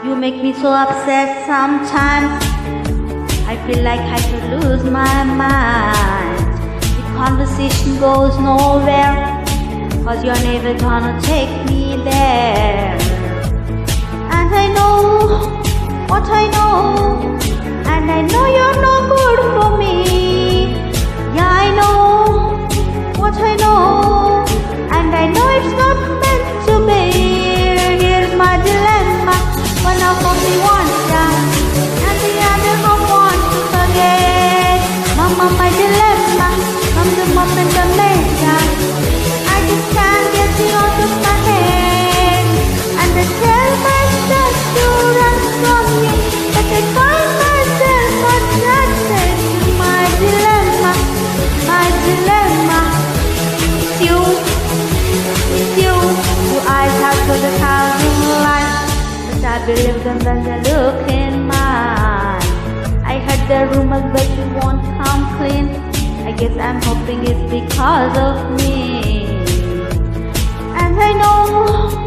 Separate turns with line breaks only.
You make me so upset sometimes. I feel like I could lose my mind. The conversation goes nowhere, 'cause you're never gonna take me there. And I know what I know, and I know you're no good for me. Yeah, I know what I know, and I know it's not meant to be. Here's my dilemma: one of me wants ya, and the other half wants to forget. Mama, my dilemma from the moment I met ya, I just can't get you out of my head. And I tell myself to run from you, but I find myself attracted to my dilemma. My dilemma, it's you, it's you. Your eyes have got a thousand lights, but I believe them when they look in mine. I heard the rumors, but you won't come clean. I guess I'm hoping it's because of me. And I know